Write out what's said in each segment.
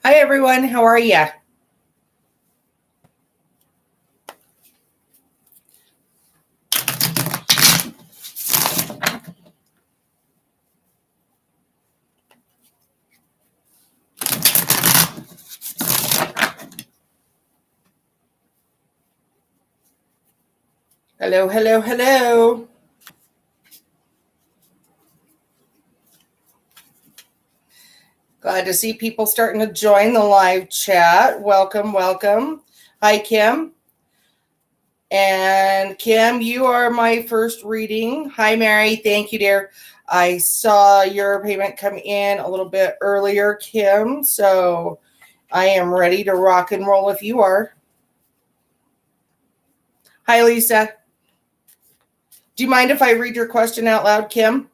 Hi, everyone. How are you? Hello, hello, hello. Glad to see people starting to join the live chat. Welcome, welcome. Hi, Kim. And Kim, you are my first reading. Hi, Mary. Thank you, dear. I saw your payment come in a little bit earlier, Kim. So I am ready to rock and roll if you are. Hi, Lisa. Do you mind if I read your question out loud, Kim?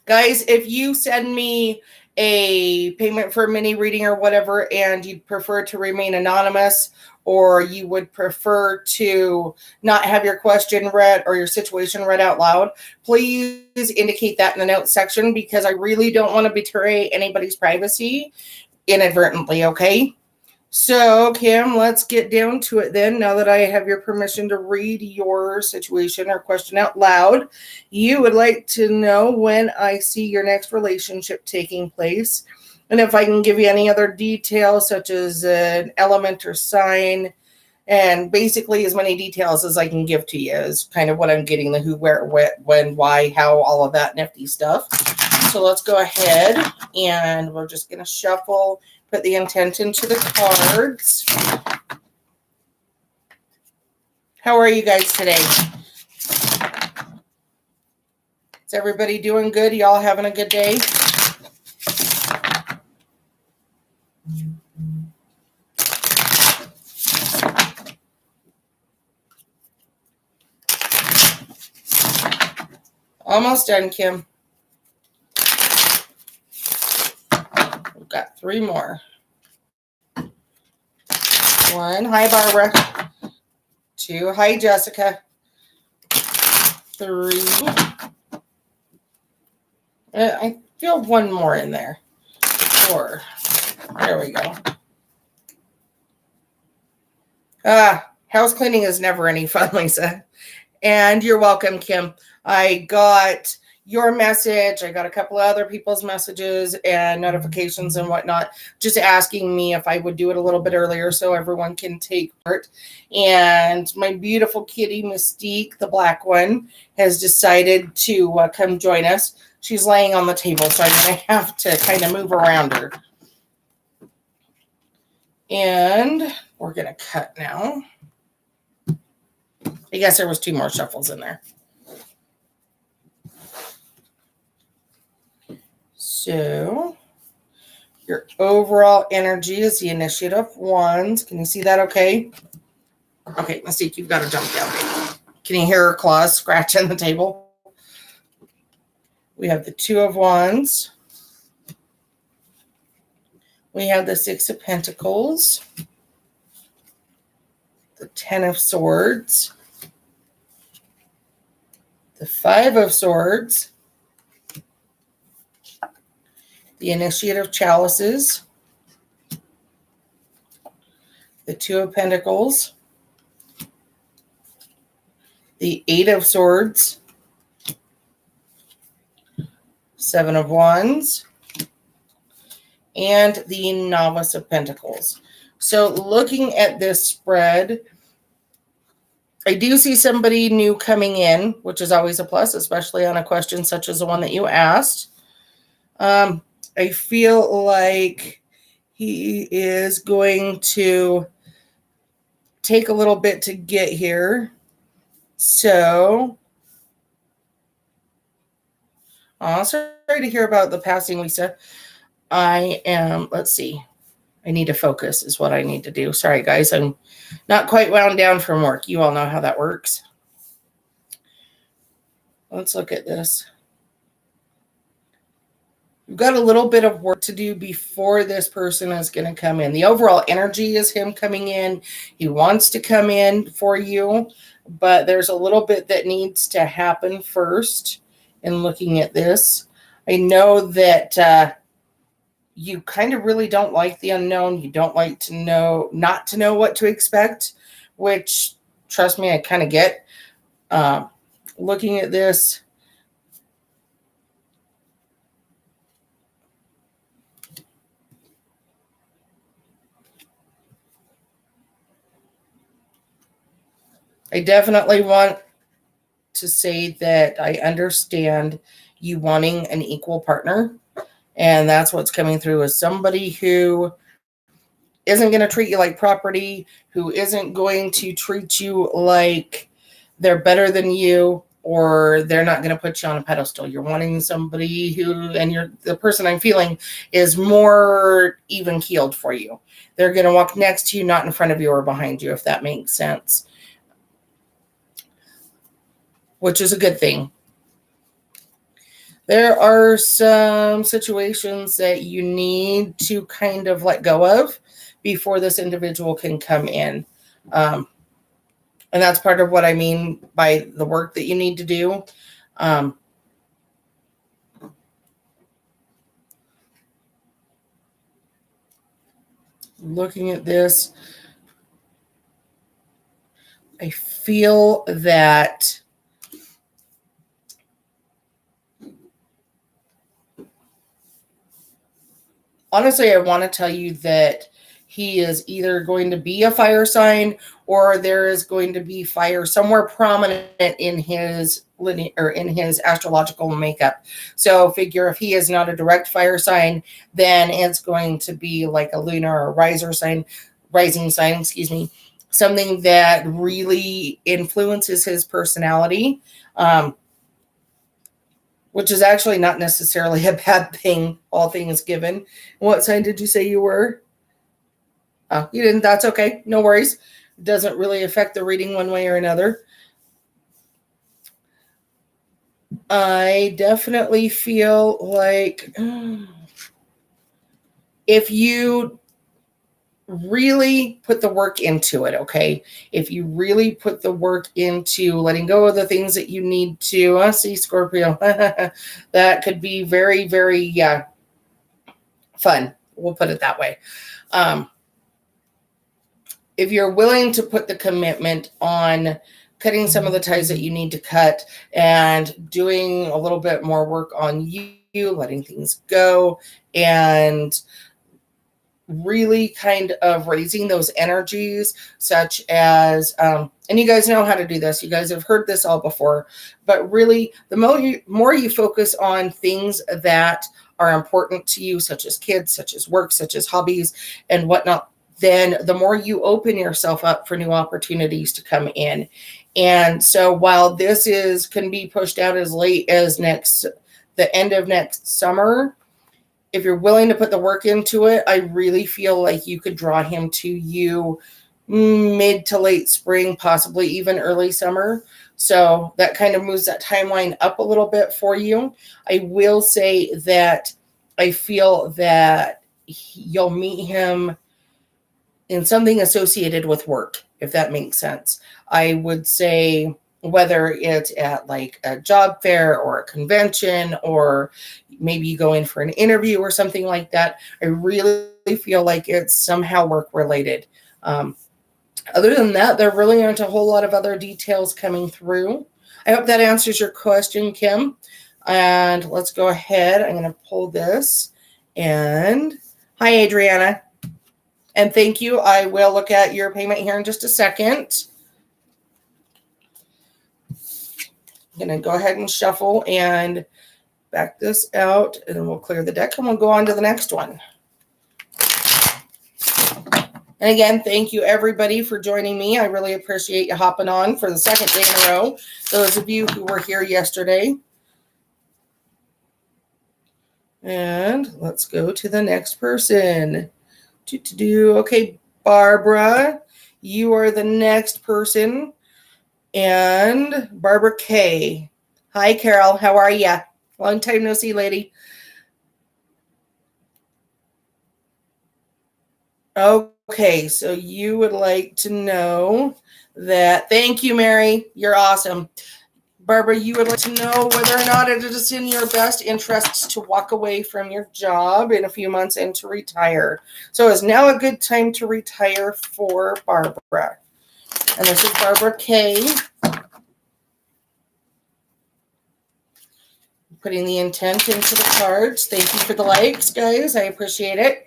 Guys, if you send me a payment for a mini reading or whatever, and you'd prefer to remain anonymous, or you would prefer to not have your question read or your situation read out loud, please indicate that in the notes section because I really don't want to betray anybody's privacy inadvertently, okay? So, Kim, let's get down to it then. Now that I have your permission to read your situation or question out loud, you would like to know when I see your next relationship taking place. And if I can give you any other details, such as an element or sign, and basically as many details as I can give to you is kind of what I'm getting, the who, where, when, why, how, all of that nifty stuff. So let's go ahead and we're just going to shuffle, put the intent into the cards. How are you guys today? Is everybody doing good? Y'all having a good day? Almost done, Kim. We've got 3 more. 1. Hi, Barbara. 2. Hi, Jessica. 3. I feel 1 more in there. 4. There we go. House cleaning is never any fun, Lisa. And you're welcome, Kim. I got your message. I got a couple of other people's messages and notifications and whatnot, just asking me if I would do it a little bit earlier so everyone can take part. And my beautiful kitty, Mystique, the black one, has decided to come join us. She's laying on the table, so I'm going to have to kind of move around her. And we're going to cut now. I guess there was 2 more shuffles in there. So your overall energy is the Initiative of Wands. Can you see that okay? Okay, Mystique, you've got to jump down. Can you hear her claws scratching the table? We have the 2 of Wands. We have the 6 of Pentacles. The 10 of Swords. The 5 of Swords. The Initiative of Chalices. The 2 of Pentacles. The 8 of Swords. 7 of Wands. And the Novice of Pentacles. So looking at this spread, I do see somebody new coming in, which is always a plus, especially on a question such as the one that you asked. I feel like he is going to take a little bit to get here. So, sorry to hear about the passing, Lisa. Let's see. I need to focus is what I need to do. Sorry, guys. I'm not quite wound down from work. You all know how that works. Let's look at this. We've got a little bit of work to do before this person is going to come in. The overall energy is him coming in. He wants to come in for you, but there's a little bit that needs to happen first in looking at this. I know that you kind of really don't like the unknown. You don't like to know, not to know what to expect, which, trust me, I kind of get. Looking at this, I definitely want to say that I understand you wanting an equal partner. And that's what's coming through, is somebody who isn't going to treat you like property, who isn't going to treat you like they're better than you, or they're not going to put you on a pedestal. You're wanting somebody who, and the person I'm feeling is more even keeled for you. They're going to walk next to you, not in front of you or behind you, if that makes sense, which is a good thing. There are some situations that you need to kind of let go of before this individual can come in. And that's part of what I mean by the work that you need to do. Looking at this, I feel that honestly, I want to tell you that he is either going to be a fire sign, or there is going to be fire somewhere prominent in his lineage or in his astrological makeup. So figure if he is not a direct fire sign, then it's going to be like a lunar or rising sign, excuse me, something that really influences his personality. Which is actually not necessarily a bad thing, all things given. What sign did you say you were? Oh, you didn't. That's okay. No worries. It doesn't really affect the reading one way or another. I definitely feel like if you really put the work into it, okay? If you really put the work into letting go of the things that you need to, see, Scorpio, that could be very, very fun. We'll put it that way. If you're willing to put the commitment on cutting some of the ties that you need to cut and doing a little bit more work on you, letting things go, and really kind of raising those energies, such as, and you guys know how to do this. You guys have heard this all before, but really the more you focus on things that are important to you, such as kids, such as work, such as hobbies and whatnot, then the more you open yourself up for new opportunities to come in. And so while this can be pushed out as late as the end of next summer, if you're willing to put the work into it, I really feel like you could draw him to you mid to late spring, possibly even early summer. So that kind of moves that timeline up a little bit for you. I will say that I feel that you'll meet him in something associated with work, if that makes sense. I would say whether it's at like a job fair or a convention, or maybe you go in for an interview or something like that, I really feel like it's somehow work related. Other than that, there really aren't a whole lot of other details coming through. I hope that answers your question, Kim. And let's go ahead. I'm going to pull this. And hi, Adriana. And thank you. I will look at your payment here in just a second. I'm going to go ahead and shuffle and back this out, and then we'll clear the deck and we'll go on to the next one. And again, thank you everybody for joining me. I really appreciate you hopping on for the second day in a row. Those of you who were here yesterday. And let's go to the next person. Okay, Barbara, you are the next person. And Barbara K. Hi, Carol. How are you? Long time no see, lady. Okay, so you would like to know that. Thank you, Mary. You're awesome. Barbara, you would like to know whether or not it is in your best interests to walk away from your job in a few months and to retire. So is now a good time to retire for Barbara? And this is Barbara K. Putting the intent into the cards. Thank you for the likes, guys. I appreciate it.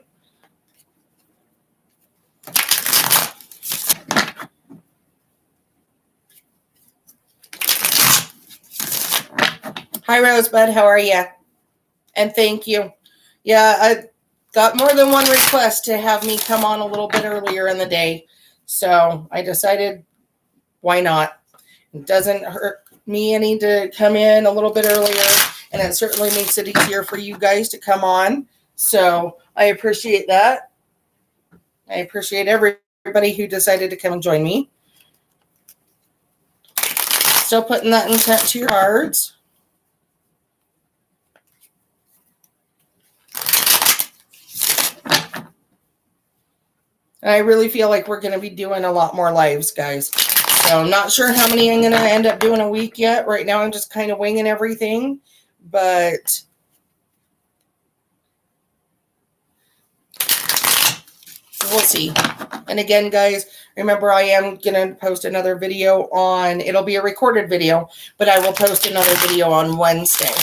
Hi, Rosebud. How are you? And thank you. Yeah, I got more than one request to have me come on a little bit earlier in the day. So I decided, why not? It doesn't hurt me any to come in a little bit earlier, and it certainly makes it easier for you guys to come on. So I appreciate that. I appreciate everybody who decided to come and join me. Still putting that intent to your cards. And I really feel like we're going to be doing a lot more lives, guys. So I'm not sure how many I'm going to end up doing a week yet. Right now I'm just kind of winging everything. But we'll see. And again, guys, remember I am going to post another video on, it'll be a recorded video, but I will post another video on Wednesday.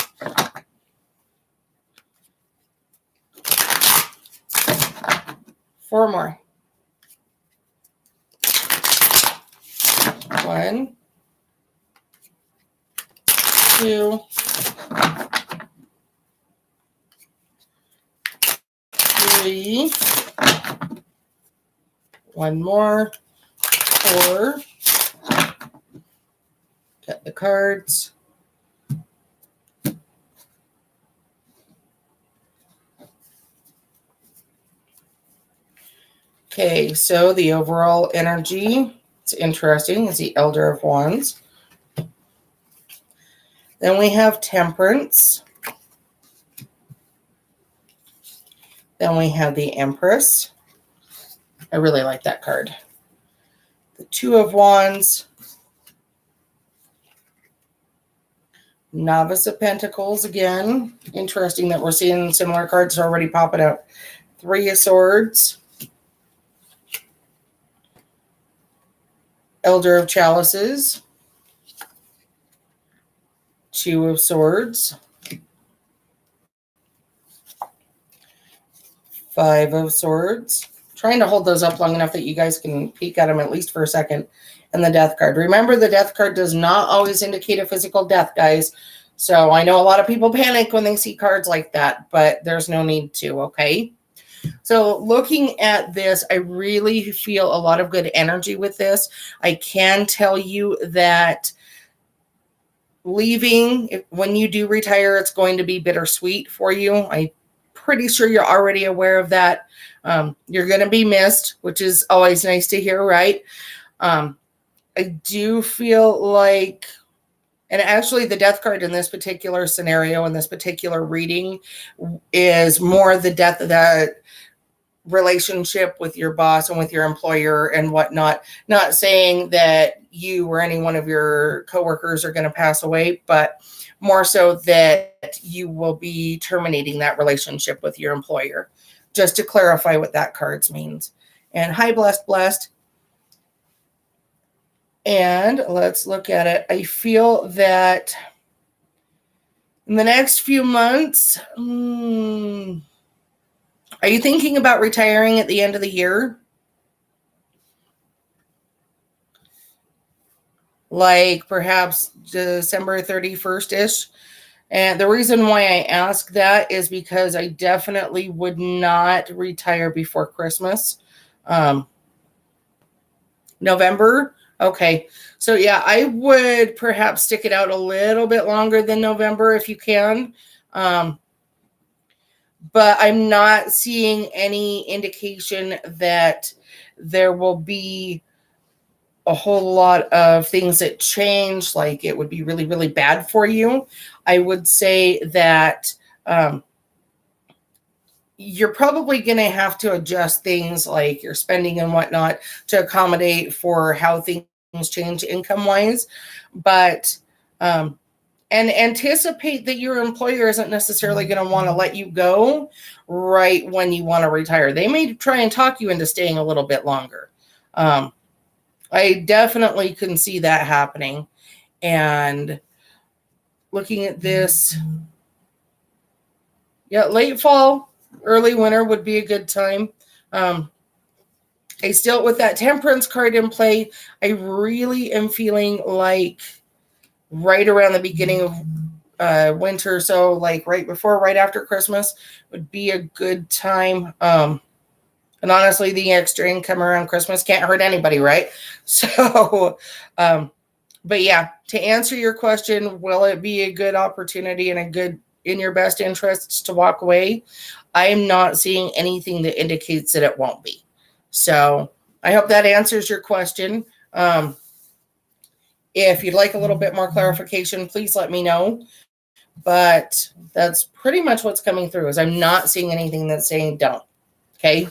Four more. 1, 2, 3. One more. 4. Cut the cards. Okay, so the overall energy, it's interesting, is the Elder of Wands. Then we have Temperance. Then we have the Empress. I really like that card. The Two of Wands. Novice of Pentacles again. Interesting that we're seeing similar cards already popping out. 3 of Swords. Elder of Chalices. 2 of Swords. 5 of Swords. Trying to hold those up long enough that you guys can peek at them at least for a second. And the Death card. Remember, the Death card does not always indicate a physical death, guys. So I know a lot of people panic when they see cards like that, but there's no need to, okay? So looking at this, I really feel a lot of good energy with this. I can tell you that leaving, when you do retire, it's going to be bittersweet for you. I'm pretty sure you're already aware of that. You're going to be missed, which is always nice to hear, right? I do feel like, and actually the Death card in this particular scenario, in this particular reading, is more the death of that relationship with your boss and with your employer and whatnot. Not saying that you or any one of your coworkers are going to pass away, but more so that you will be terminating that relationship with your employer. Just to clarify what that card means. And hi, Blessed. And let's look at it. I feel that in the next few months, are you thinking about retiring at the end of the year? Like perhaps December 31st-ish? And the reason why I ask that is because I definitely would not retire before Christmas. November? Okay. So yeah, I would perhaps stick it out a little bit longer than November if you can. But I'm not seeing any indication that there will be a whole lot of things that change, like it would be really, really bad for you. I would say that you're probably going to have to adjust things like your spending and whatnot to accommodate for how things change income-wise. But And anticipate that your employer isn't necessarily going to want to let you go right when you want to retire. They may try and talk you into staying a little bit longer. I definitely can see that happening. And looking at this, yeah, late fall, early winter would be a good time. I still, with that temperance card in play, I really am feeling like right around the beginning of winter, so like right before, right after Christmas would be a good time. And honestly, the extra income around Christmas can't hurt anybody, right? So, but yeah, to answer your question, will it be a good opportunity and a good in your best interests to walk away? I am not seeing anything that indicates that it won't be. So I hope that answers your question. If you'd like a little bit more clarification, please let me know. But that's pretty much what's coming through, is I'm not seeing anything that's saying don't. Okay.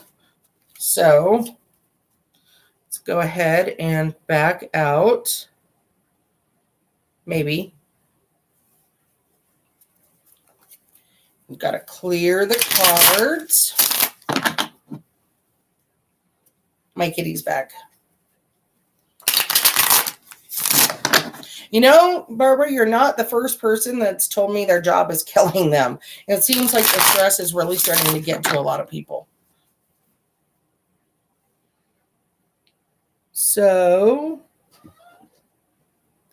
So let's go ahead and back out. Maybe. We've got to clear the cards. My kitty's back. You know, Barbara, you're not the first person that's told me their job is killing them. It seems like the stress is really starting to get to a lot of people. So,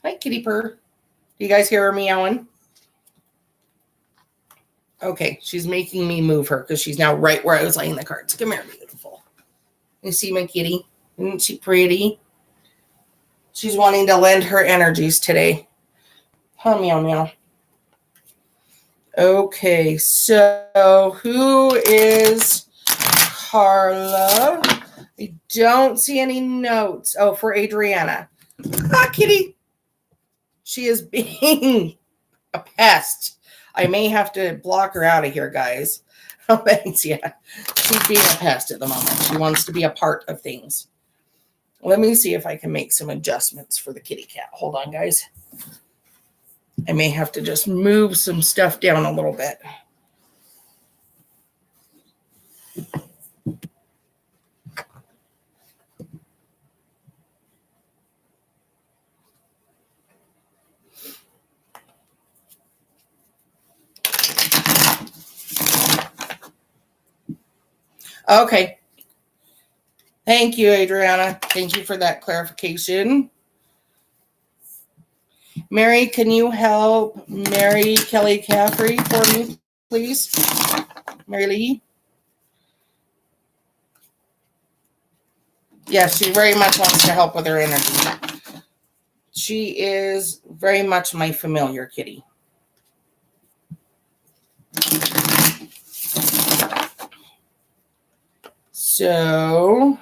hi, kitty purr. Do you guys hear her meowing? Okay, she's making me move her because she's now right where I was laying the cards. Come here, beautiful. You see my kitty? Isn't she pretty? She's wanting to lend her energies today. Huh, meow, meow. Okay, so who is Carla? I don't see any notes. Oh, for Adriana. Ah, kitty. She is being a pest. I may have to block her out of here, guys. Oh, thanks, yeah. She's being a pest at the moment. She wants to be a part of things. Let me see if I can make some adjustments for the kitty cat. Hold on, guys. I may have to just move some stuff down a little bit. Okay. Thank you, Adriana. Thank you for that clarification. Mary, can you help Mary Kelly Caffrey for me, please? Mary Lee? Yes, she very much wants to help with her energy. She is very much my familiar kitty. So,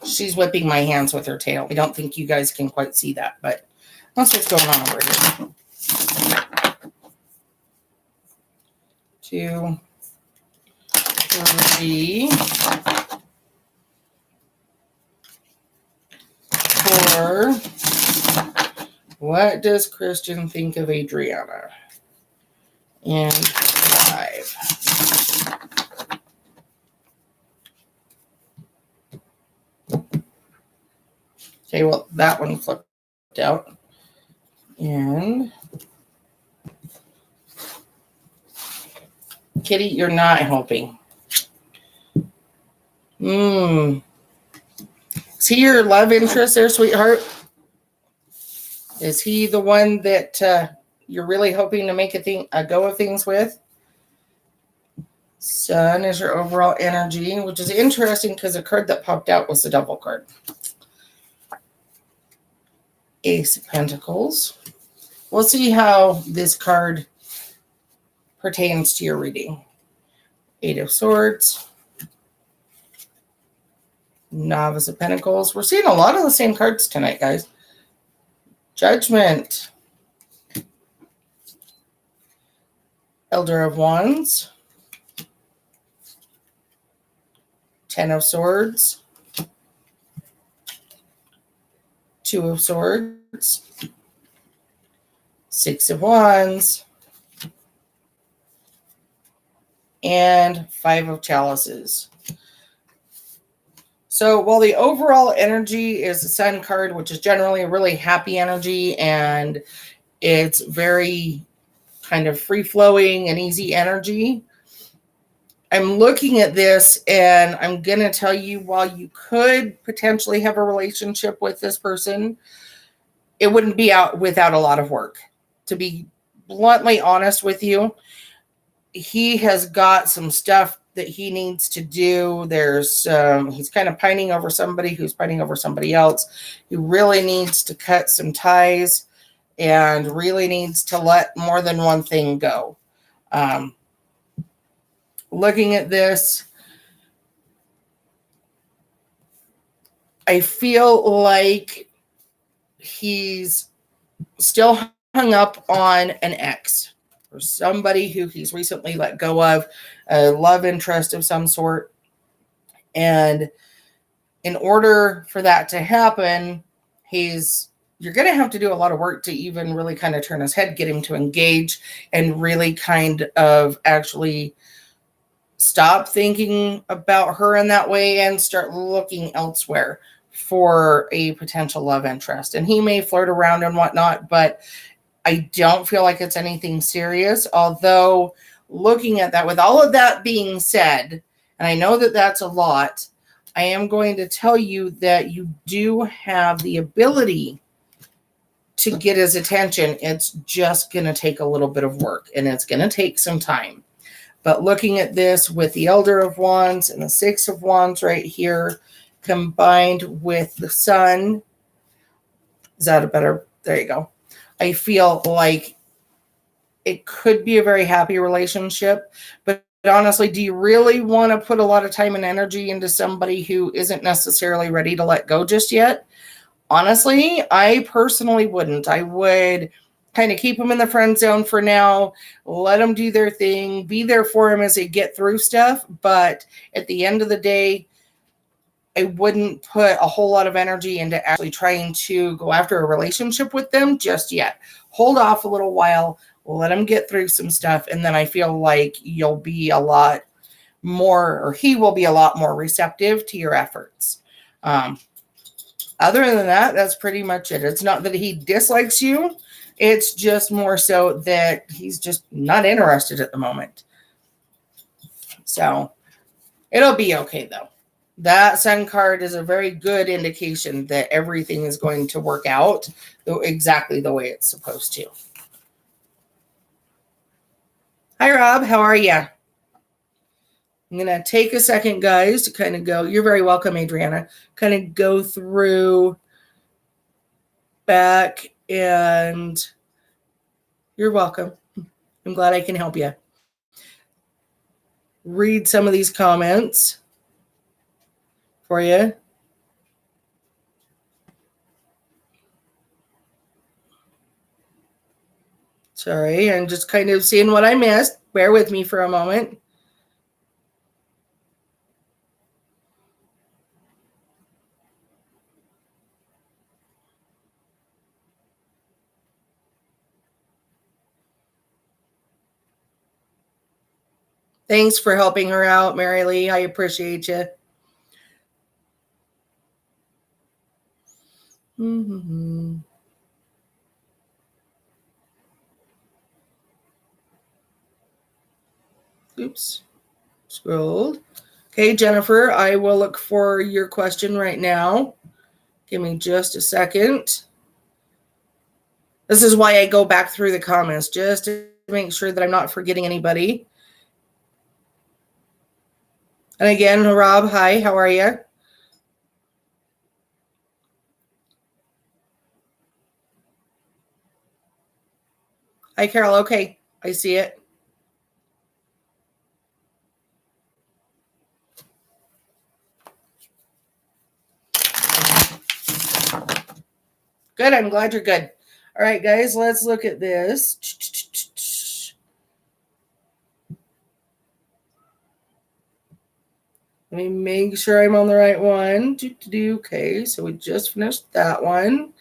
she's whipping my hands with her tail. I don't think you guys can quite see that, but that's what's going on over here. 2, 3, 4. What does Christian think of Adriana? And 5. Okay, well, that one flipped out. And Kitty, you're not helping. Is he your love interest there, sweetheart? Is he the one that you're really hoping to make a go of things with? Sun is your overall energy, which is interesting because the card that popped out was the Devil card. Ace of Pentacles. We'll see how this card pertains to your reading. 8 of Swords. Novice of Pentacles. We're seeing a lot of the same cards tonight, guys. Judgment. Elder of Wands. Ten of Swords, Two of Swords, Six of Wands, and Five of Chalices. So while the overall energy is the Sun card, which is generally a really happy energy, and it's very kind of free-flowing and easy energy, I'm looking at this and I'm going to tell you, while you could potentially have a relationship with this person, it wouldn't be out without a lot of work. To be bluntly honest with you, he has got some stuff that he needs to do. He's kind of pining over somebody who's pining over somebody else. He really needs to cut some ties and really needs to let more than one thing go. Looking at this, I feel like he's still hung up on an ex or somebody who he's recently let go of, a love interest of some sort. And in order for that to happen, you're going to have to do a lot of work to even really kind of turn his head, get him to engage, and really kind of actually stop thinking about her in that way and start looking elsewhere for a potential love interest. And he may flirt around and whatnot, but I don't feel like it's anything serious. Although, looking at that, with all of that being said, and I know that that's a lot, I am going to tell you that you do have the ability to get his attention. It's just going to take a little bit of work, and it's going to take some time. But looking at this with the Elder of Wands and the Six of Wands right here, combined with the Sun, is that a better? There you go. I feel like it could be a very happy relationship. But honestly, do you really want to put a lot of time and energy into somebody who isn't necessarily ready to let go just yet? Honestly, I personally wouldn't. I would kind of keep them in the friend zone for now, let them do their thing, be there for them as they get through stuff. But at the end of the day, I wouldn't put a whole lot of energy into actually trying to go after a relationship with them just yet. Hold off a little while, let them get through some stuff, and then I feel like you'll be a lot more, or he will be a lot more receptive to your efforts. Other than that, that's pretty much it. It's not that he dislikes you. It's just more so that he's just not interested at the moment. So it'll be okay, though. That Sun card is a very good indication that everything is going to work out exactly the way it's supposed to. Hi, Rob. How are you? I'm going to take a second, guys, to kind of go. You're very welcome, Adriana. Kind of go through back, and you're welcome. I'm glad I can help you. Read some of these comments for you. Sorry, I'm just kind of seeing what I missed. Bear with me for a moment. Thanks for helping her out, Mary Lee. I appreciate you. Mm-hmm. Oops. Scrolled. Okay, Jennifer, I will look for your question right now. Give me just a second. This is why I go back through the comments, just to make sure that I'm not forgetting anybody. And again, Rob, hi, how are you? Hi, Carol. Okay, I see it. Good, I'm glad you're good. All right, guys, let's look at this. Let me make sure I'm on the right one. Okay, so we just finished that one.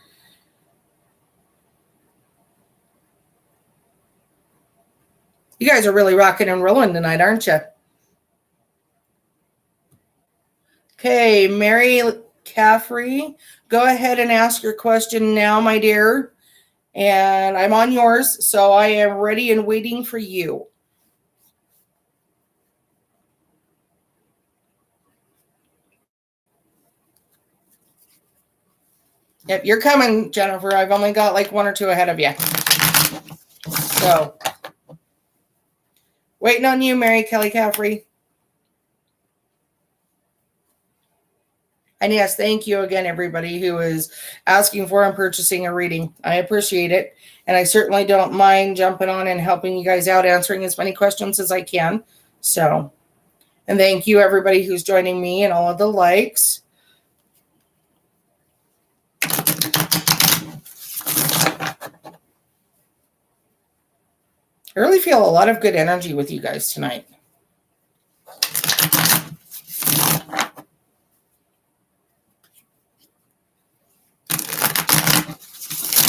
You guys are really rocking and rolling tonight, aren't you? Okay, Mary Caffrey, go ahead and ask your question now, my dear. And I'm on yours, so I am ready and waiting for you. Yep, you're coming, Jennifer. I've only got like one or two ahead of you. So, waiting on you, Mary Kelly Caffrey. And yes, thank you again, everybody who is asking for and purchasing a reading. I appreciate it. And I certainly don't mind jumping on and helping you guys out, answering as many questions as I can. So, and thank you, everybody who's joining me and all of the likes. I really feel a lot of good energy with you guys tonight.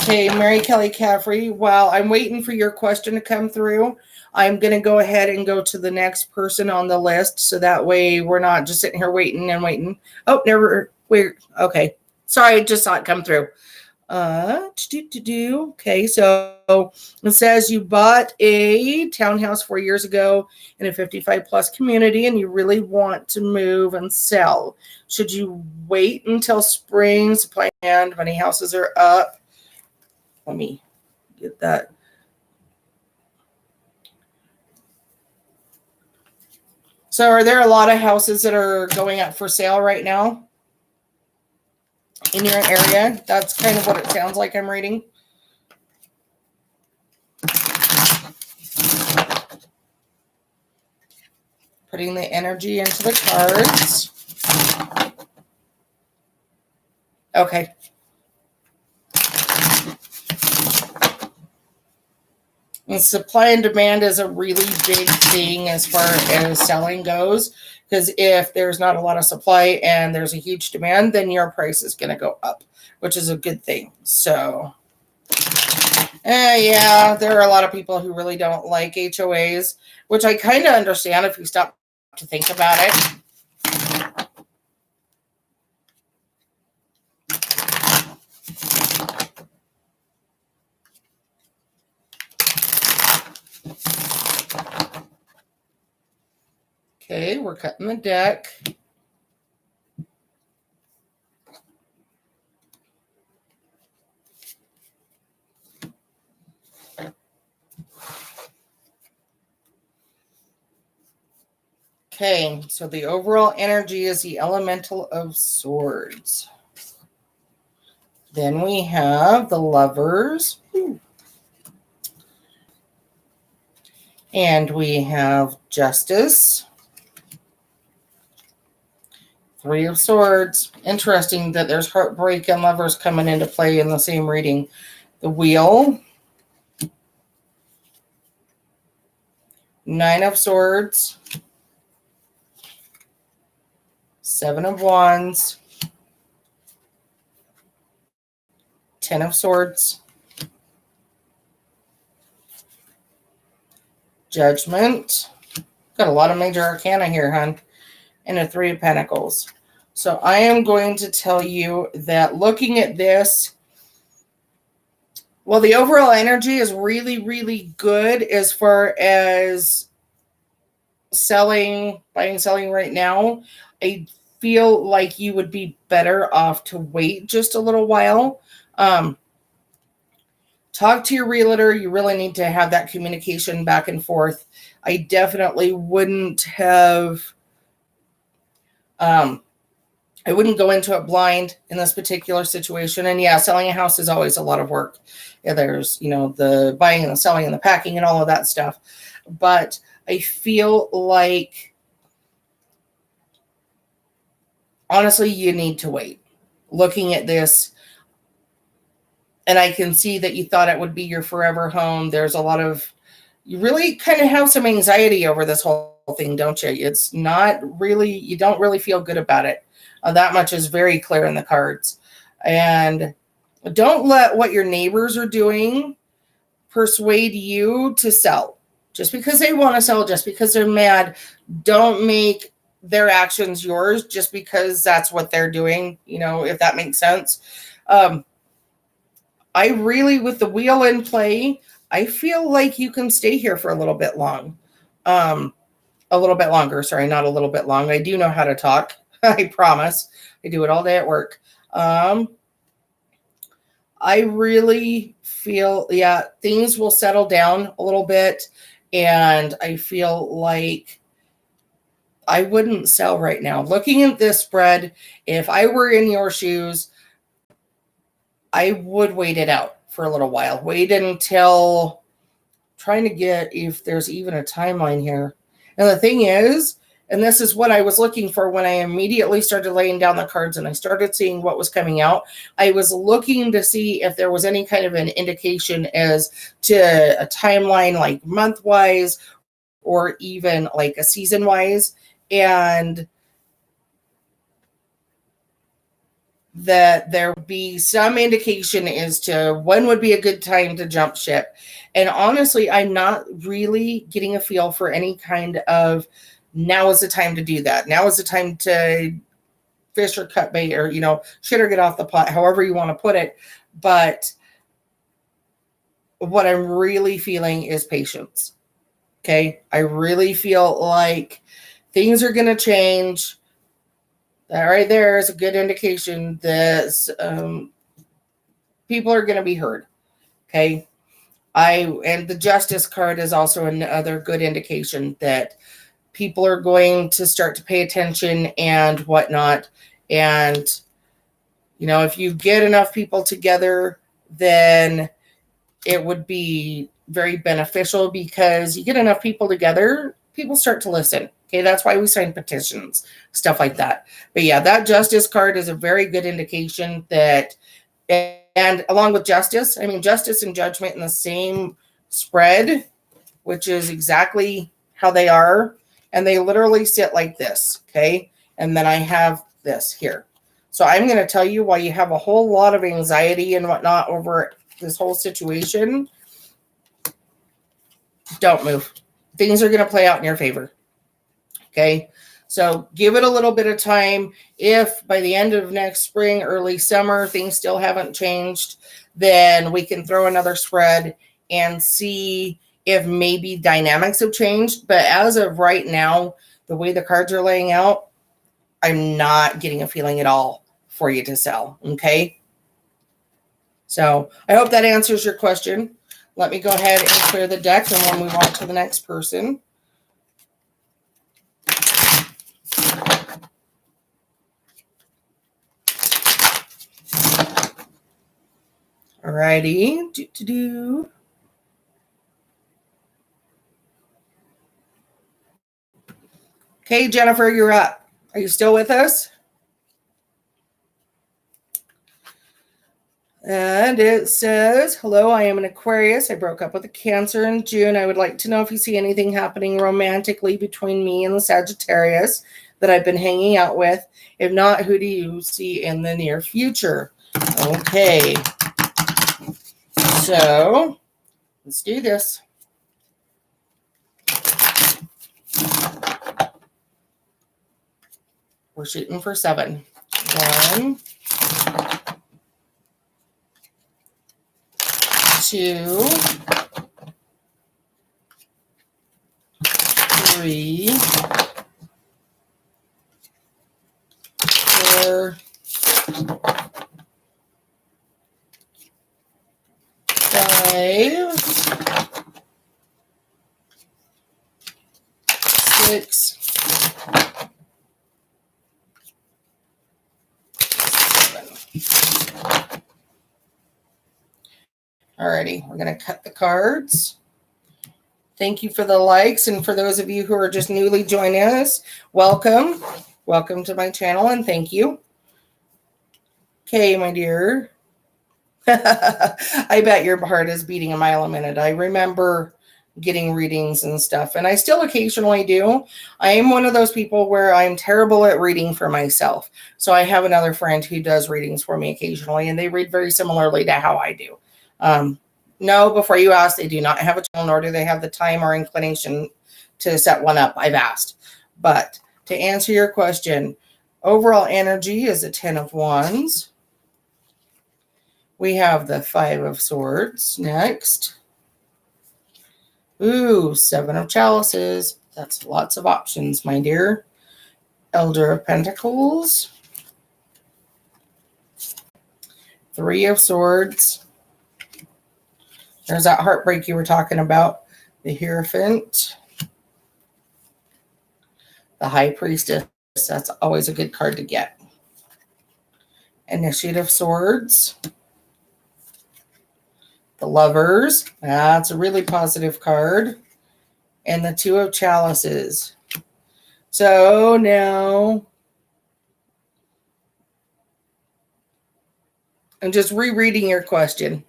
Okay, Mary Kelly Caffrey, while I'm waiting for your question to come through, I'm going to go ahead and go to the next person on the list. So that way we're not just sitting here waiting and waiting. Oh, never. Weird. Okay. Sorry, I just saw it come through. Okay, so it says you bought a townhouse 4 years ago in a 55 plus community and you really want to move and sell. Should you wait until spring? Supply and money houses are up. Let me get that. So are there a lot of houses that are going up for sale right now in your area? That's kind of what it sounds like I'm reading. Putting the energy into the cards. Okay. And supply and demand is a really big thing as far as selling goes, because if there's not a lot of supply and there's a huge demand, then your price is going to go up, which is a good thing. So, yeah, there are a lot of people who really don't like HOAs, which I kind of understand if you stop to think about it. Okay, we're cutting the deck. Okay, so the overall energy is the Elemental of Swords. Then we have the Lovers. And we have Justice. Three of Swords. Interesting that there's heartbreak and lovers coming into play in the same reading. The Wheel. Nine of Swords. Seven of Wands. 10 of Swords. Judgment. Got a lot of major arcana here, hon. And a Three of Pentacles. So I am going to tell you that looking at this, well, the overall energy is really, really good as far as selling, buying, selling right now. I feel like you would be better off to wait just a little while. Talk to your realtor. You really need to have that communication back and forth. I definitely wouldn't have, I wouldn't go into it blind in this particular situation. And yeah, selling a house is always a lot of work. Yeah, there's, the buying and the selling and the packing and all of that stuff. But I feel like, honestly, you need to wait. Looking at this, and I can see that you thought it would be your forever home. There's a lot of, you really kind of have some anxiety over this whole thing, don't you? It's not really, you don't really feel good about it. That much is very clear in the cards. And don't let what your neighbors are doing persuade you to sell. Just because they want to sell, just because they're mad, don't make their actions yours just because that's what they're doing, if that makes sense. I really, with the wheel in play, I feel like you can stay here for a little bit longer. Sorry, not a little bit long. I do know how to talk. I promise. I do it all day at work. I really feel, things will settle down a little bit. And I feel like I wouldn't sell right now. Looking at this spread, if I were in your shoes, I would wait it out for a little while. Wait until trying to get if there's even a timeline here. And the thing is, and this is what I was looking for when I immediately started laying down the cards and I started seeing what was coming out. I was looking to see if there was any kind of an indication as to a timeline, like month-wise or even like a season-wise. And that there be some indication as to when would be a good time to jump ship. And honestly, I'm not really getting a feel for any kind of now is the time to do that. Now is the time to fish or cut bait or, shit or get off the pot, however you want to put it. But what I'm really feeling is patience. Okay. I really feel like things are going to change. That right there is a good indication that people are going to be heard. Okay. And the Justice card is also another good indication that people are going to start to pay attention and whatnot. And, if you get enough people together, then it would be very beneficial because you get enough people together, people start to listen. Okay, that's why we sign petitions, stuff like that. But yeah, that Justice card is a very good indication that, and along with Justice, Justice and Judgment in the same spread, which is exactly how they are. And they literally sit like this, okay? And then I have this here. So I'm going to tell you why you have a whole lot of anxiety and whatnot over this whole situation. Don't move. Things are going to play out in your favor, okay? So give it a little bit of time. If by the end of next spring, early summer, things still haven't changed, then we can throw another spread and see if maybe dynamics have changed. But as of right now, the way the cards are laying out, I'm not getting a feeling at all for you to sell. Okay. So I hope that answers your question. Let me go ahead and clear the deck and we'll move on to the next person. Alrighty. Okay, Jennifer, you're up. Are you still with us? And it says, hello, I am an Aquarius. I broke up with a Cancer in June. I would like to know if you see anything happening romantically between me and the Sagittarius that I've been hanging out with. If not, who do you see in the near future? Okay. So let's do this. We're shooting for 7. 1, 2, 3, 4, 5, 6, 7. Alrighty, we're going to cut the cards. Thank you for the likes. And for those of you who are just newly joining us, welcome. Welcome to my channel and thank you. Okay, my dear. I bet your heart is beating a mile a minute. I remember getting readings and stuff. And I still occasionally do. I am one of those people where I'm terrible at reading for myself. So I have another friend who does readings for me occasionally, and they read very similarly to how I do. No, before you ask, they do not have a channel, nor do they have the time or inclination to set one up. I've asked. But to answer your question, overall energy is a 10 of Wands. We have the 5 of Swords next. Ooh, 7 of Chalices. That's lots of options, my dear. Elder of Pentacles. 3 of Swords. There's that heartbreak you were talking about. The Hierophant. The High Priestess. That's always a good card to get. Initiative of Swords. The Lovers. That's a really positive card. And the 2 of Chalices. So now I'm just rereading your question.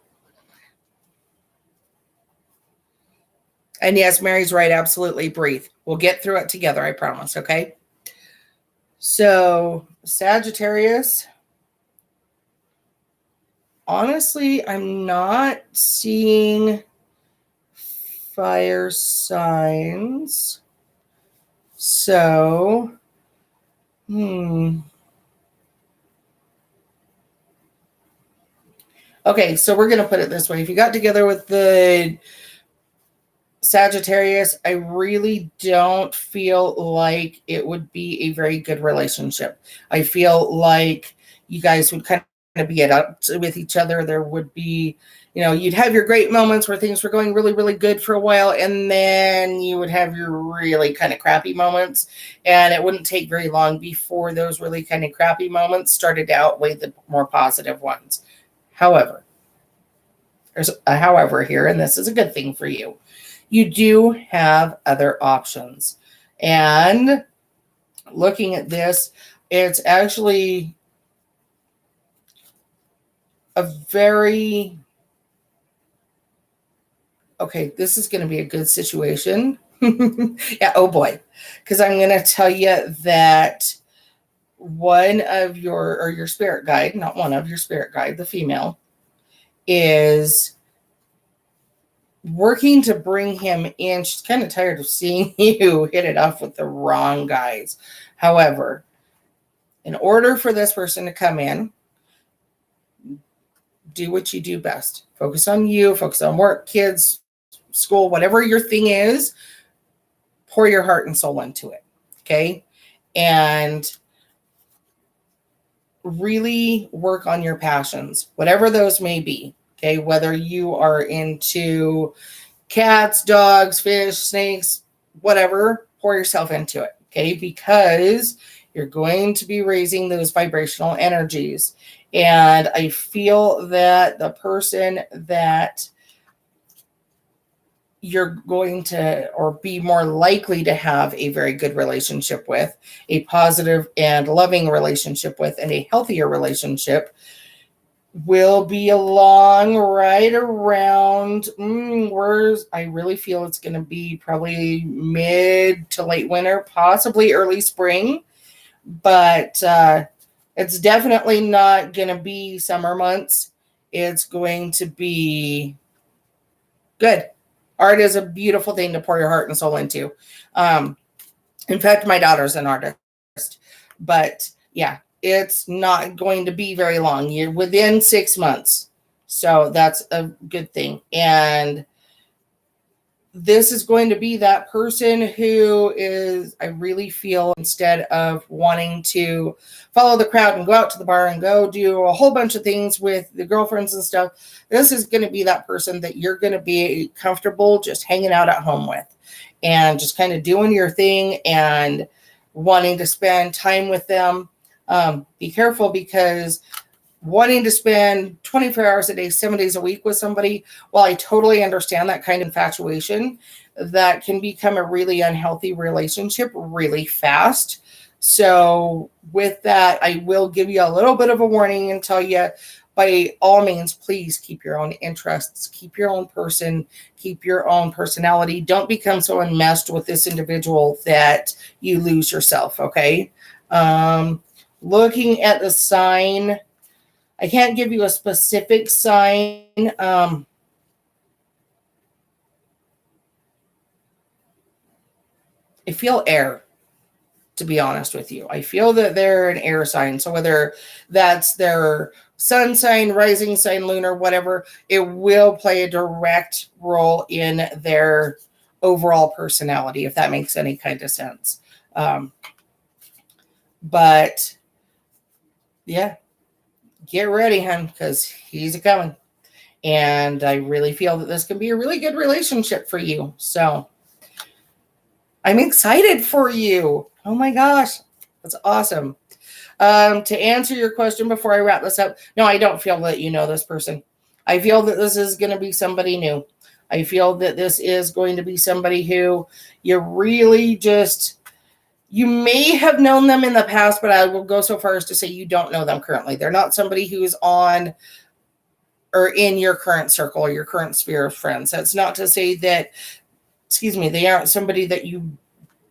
And yes, Mary's right. Absolutely. Breathe. We'll get through it together. I promise. Okay. So Sagittarius. Honestly, I'm not seeing fire signs. So, Okay, so we're going to put it this way. If you got together with the Sagittarius, I really don't feel like it would be a very good relationship. I feel like you guys would kind of be at with each other. There would be, you'd have your great moments where things were going really, really good for a while, and then you would have your really kind of crappy moments, and it wouldn't take very long before those really kind of crappy moments started to outweigh the more positive ones. However, there's a however here, and this is a good thing for you. You do have other options. And looking at this, it's actually a very, okay, this is going to be a good situation. Yeah, oh boy. Because I'm going to tell you that one of your spirit guide, not one of your spirit guide, the female, is working to bring him in. She's kind of tired of seeing you hit it off with the wrong guys. However, in order for this person to come in, do what you do best. Focus on you, focus on work, kids, school, whatever your thing is, pour your heart and soul into it. Okay? And really work on your passions, whatever those may be. Okay, whether you are into cats, dogs, fish, snakes, whatever, pour yourself into it. Okay, because you're going to be raising those vibrational energies. And I feel that the person that you're going to, or be more likely to have a very good relationship with, a positive and loving relationship with, and a healthier relationship, will be along right around I really feel it's going to be probably mid to late winter, possibly early spring, but it's definitely not going to be summer months. It's going to be good. Art is a beautiful thing to pour your heart and soul into. In fact, my daughter's an artist, but yeah, it's not going to be very long. You're within 6 months. So that's a good thing. And this is going to be that person who is, I really feel, instead of wanting to follow the crowd and go out to the bar and go do a whole bunch of things with the girlfriends and stuff, this is going to be that person that you're going to be comfortable just hanging out at home with and just kind of doing your thing and wanting to spend time with them. Be careful, because wanting to spend 24 hours a day, 7 days a week with somebody, while I totally understand that kind of infatuation, that can become a really unhealthy relationship really fast. So with that, I will give you a little bit of a warning and tell you, by all means, please keep your own interests, keep your own person, keep your own personality. Don't become so enmeshed with this individual that you lose yourself, okay? Looking at the sign, I can't give you a specific sign. I feel air, to be honest with you. I feel that they're an air sign. So whether that's their sun sign, rising sign, lunar, whatever, it will play a direct role in their overall personality, if that makes any kind of sense. But yeah, get ready, hon, because he's a coming. And I really feel that this can be a really good relationship for you. So I'm excited for you. Oh my gosh, that's awesome. To answer your question before I wrap this up, no, I don't feel that you know this person. I feel that this is going to be somebody new. I feel that this is going to be somebody who you really just, you may have known them in the past, but I will go so far as to say you don't know them currently. They're not somebody who's on or in your current circle or your current sphere of friends. That's not to say that, they aren't somebody that you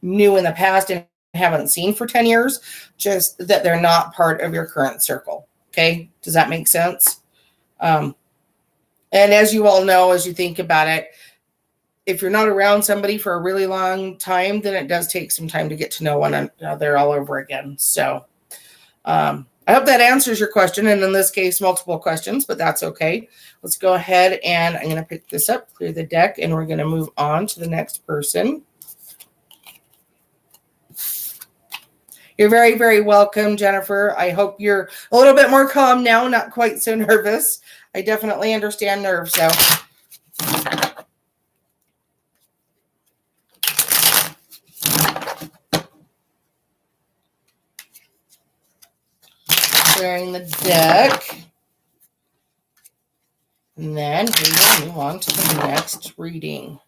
knew in the past and haven't seen for 10 years, just that they're not part of your current circle. Okay. Does that make sense? And as you all know, as you think about it, if you're not around somebody for a really long time, then it does take some time to get to know one another all over again. So I hope that answers your question. And in this case, multiple questions, but that's okay. Let's go ahead and I'm going to pick this up, clear the deck, and we're going to move on to the next person. You're very, very welcome, Jennifer. I hope you're a little bit more calm now, not quite so nervous. I definitely understand nerves, so. Clearing the deck. And then we will move on to the next reading.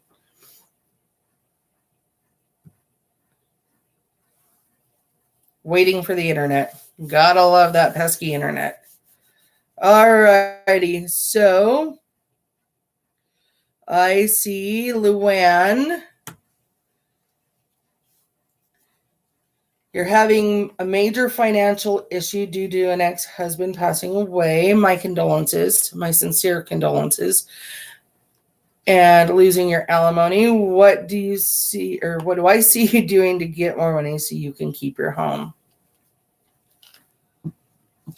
Waiting for the internet. Gotta love that pesky internet. Alrighty, so I see Luann. You're having a major financial issue due to an ex-husband passing away. My condolences, my sincere condolences. And losing your alimony. What do you see, or what do I see you doing to get more money so you can keep your home?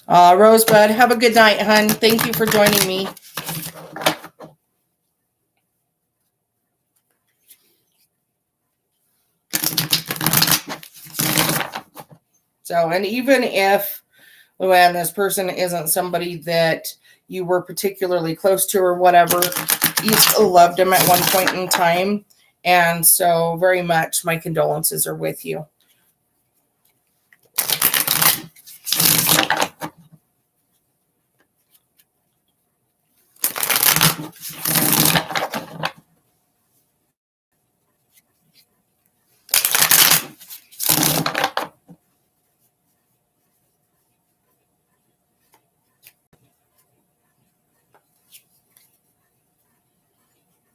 Rosebud, have a good night, hon. Thank you for joining me. So, and even if, Luann, this person isn't somebody that you were particularly close to or whatever, you still loved him at one point in time. And so very much my condolences are with you.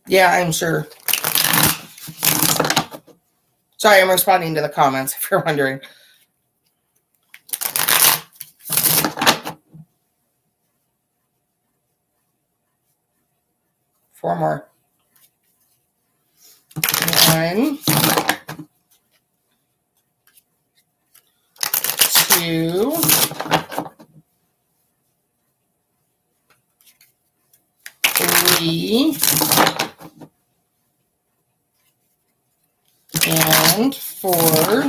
Yeah, I'm sure. Sorry, I'm responding to the comments if you're wondering. Four more. 1, 2, 3, and 4.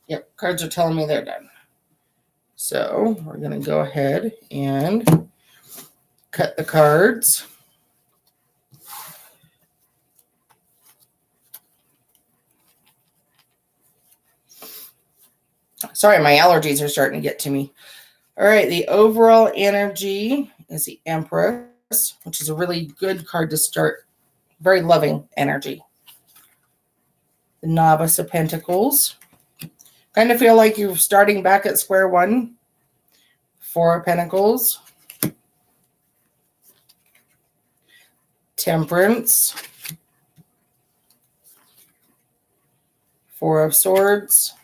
Yep, cards are telling me they're done. So we're going to go ahead and cut the cards. Sorry, my allergies are starting to get to me. All right, the overall energy is the Empress, which is a really good card to start. Very loving energy. The Novice of Pentacles. Kind of feel like you're starting back at square one. 4 of Pentacles. Temperance, Four of Swords,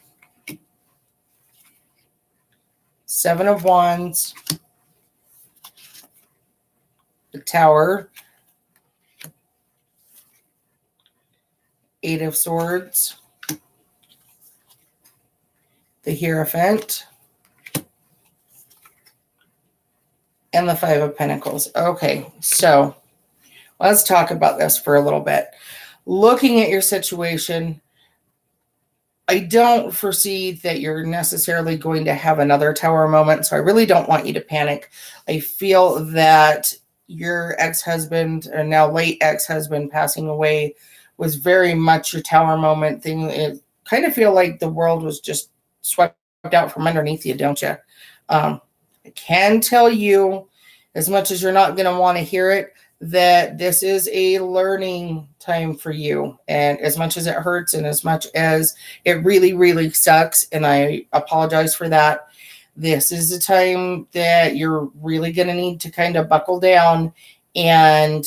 Seven of Wands, the Tower, Eight of Swords, the Hierophant, and the Five of Pentacles. Okay, so let's talk about this for a little bit. Looking at your situation, I don't foresee that you're necessarily going to have another Tower moment, so I really don't want you to panic. I feel that your ex-husband, or now late ex-husband, passing away was very much your Tower moment thing. It kind of feel like the world was just swept out from underneath you, don't you? I can tell you, as much as you're not going to want to hear it, that this is a learning time for you. And as much as it hurts and as much as it really, really sucks, and I apologize for that, this is a time that you're really going to need to kind of buckle down and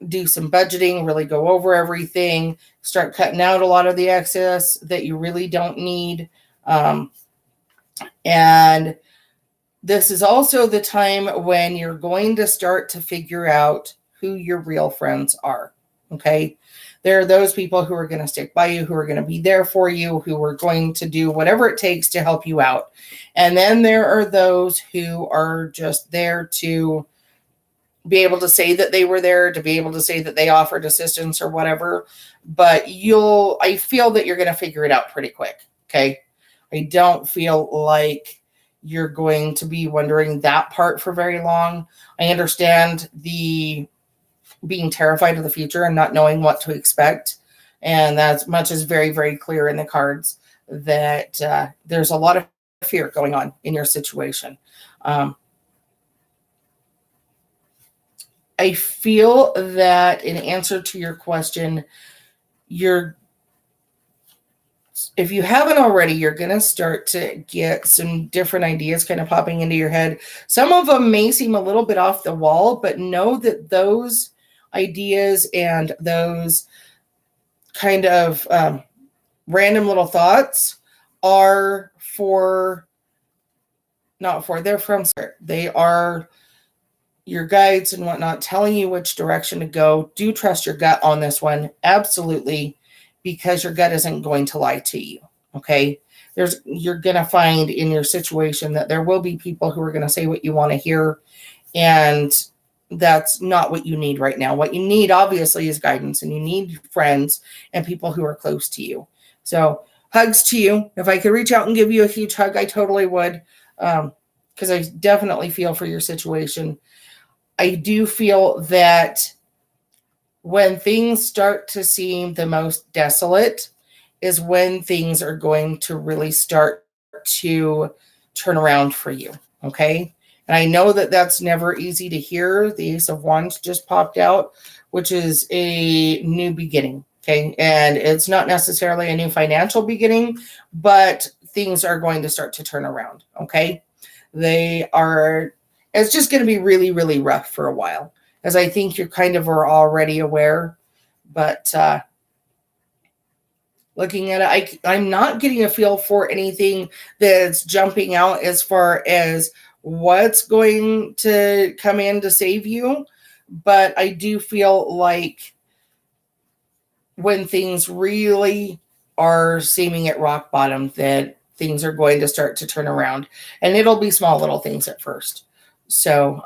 do some budgeting, really go over everything, start cutting out a lot of the excess that you really don't need. And this is also the time when you're going to start to figure out who your real friends are. Okay. There are those people who are going to stick by you, who are going to be there for you, who are going to do whatever it takes to help you out. And then there are those who are just there to be able to say that they were there, to be able to say that they offered assistance or whatever. But I feel that you're going to figure it out pretty quick. Okay. I don't feel like you're going to be wondering that part for very long. I understand the being terrified of the future and not knowing what to expect. And that much is very, very clear in the cards that there's a lot of fear going on in your situation. I feel that in answer to your question, if you haven't already, you're going to start to get some different ideas kind of popping into your head. Some of them may seem a little bit off the wall, but know that those ideas and those kind of random little thoughts are they're from spirit. They are your guides and whatnot telling you which direction to go. Do trust your gut on this one. Absolutely. Because your gut isn't going to lie to you. Okay. You're going to find in your situation that there will be people who are going to say what you want to hear. And that's not what you need right now. What you need obviously is guidance, and you need friends and people who are close to you. So hugs to you. If I could reach out and give you a huge hug, I totally would. Because I definitely feel for your situation. I do feel that when things start to seem the most desolate is when things are going to really start to turn around for you. Okay. And I know that that's never easy to hear. The Ace of Wands just popped out, which is a new beginning. Okay. And it's not necessarily a new financial beginning, but things are going to start to turn around. Okay. It's just going to be really, really rough for a while, as I think you kind of are already aware. But looking at it, I'm not getting a feel for anything that's jumping out as far as what's going to come in to save you. But I do feel like when things really are seeming at rock bottom, that things are going to start to turn around. And it'll be small little things at first. So,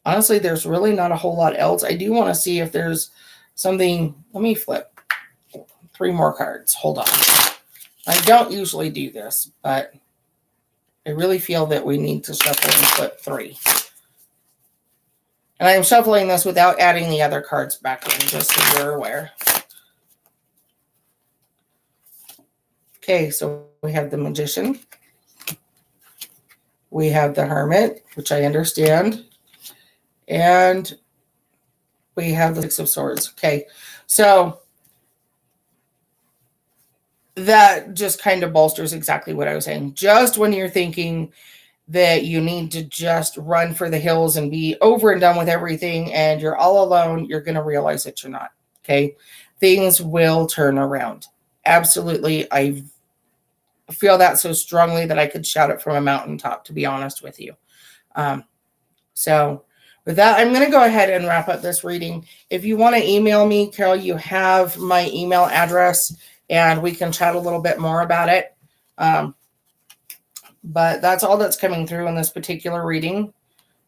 honestly, there's really not a whole lot else. I do want to see if there's something. Let me flip 3 more cards. Hold on. I don't usually do this, but I really feel that we need to shuffle and flip 3. And I'm shuffling this without adding the other cards back in, just so you're aware. Okay, so we have the Magician. We have the Hermit, which I understand. And we have the Six of Swords. Okay, so that just kind of bolsters exactly what I was saying. Just when you're thinking that you need to just run for the hills and be over and done with everything and you're all alone, you're going to realize that you're not. Okay. Things will turn around. Absolutely. I feel that so strongly that I could shout it from a mountaintop, to be honest with you. So with that, I'm going to go ahead and wrap up this reading. If you want to email me, Carol, you have my email address and we can chat a little bit more about it. But that's all that's coming through in this particular reading.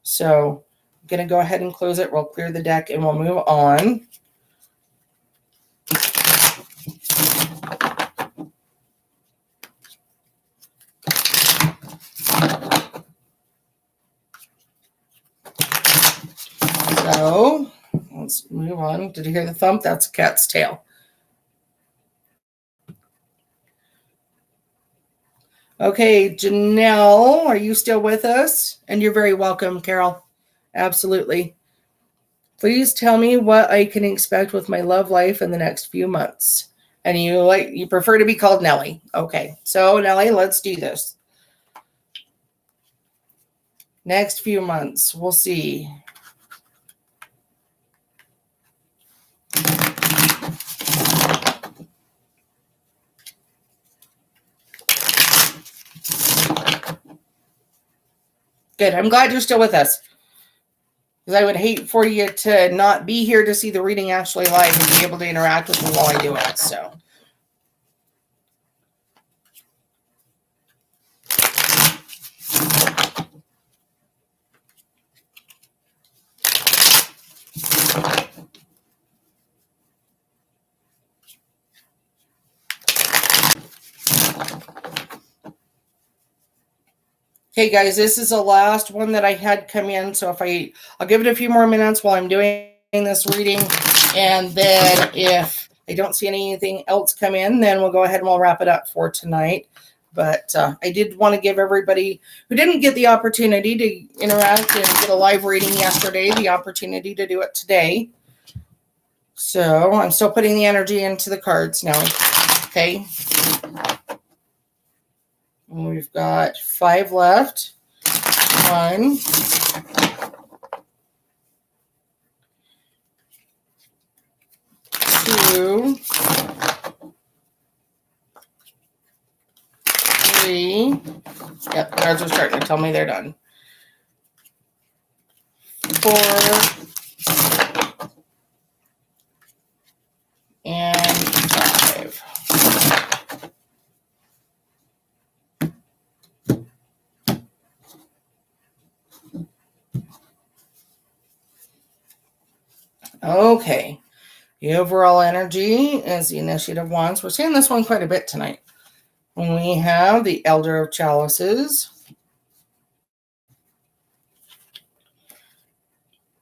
So I'm going to go ahead and close it. We'll clear the deck and we'll move on. So let's move on. Did you hear the thump? That's a cat's tail. Okay, Janelle, are you still with us? And you're very welcome, Carol. Absolutely. Please tell me what I can expect with my love life in the next few months. And you prefer to be called Nellie. Okay, so Nellie, let's do this. Next few months, we'll see. Good. I'm glad you're still with us. Because I would hate for you to not be here to see the reading actually live and be able to interact with me while I do it. So. Okay, guys, this is the last one that I had come in. So I'll give it a few more minutes while I'm doing this reading. And then if I don't see anything else come in, then we'll go ahead and we'll wrap it up for tonight. But I did want to give everybody who didn't get the opportunity to interact and get a live reading yesterday, the opportunity to do it today. So I'm still putting the energy into the cards now. Okay. We've got 5 left. 1, 2, 3. Yep, cards are starting to tell me they're done. 4 and 5. Okay. The overall energy is the Initiative of Wands. We're seeing this one quite a bit tonight. We have the Elder of Chalices,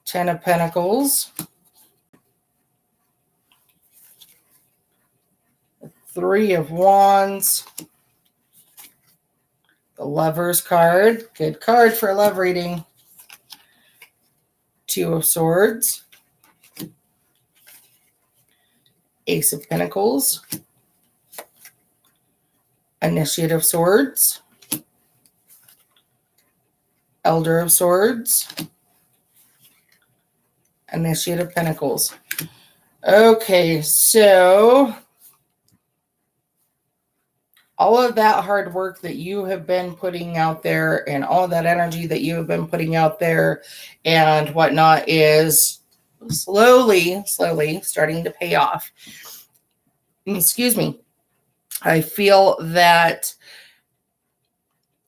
10 of Pentacles, 3 of Wands, the Lover's card, good card for a love reading, 2 of Swords, Ace of Pentacles, Initiative of Swords, Elder of Swords, Initiative of Pentacles. Okay, so all of that hard work that you have been putting out there and all of that energy that you have been putting out there and whatnot is slowly starting to pay off. Excuse me. I feel that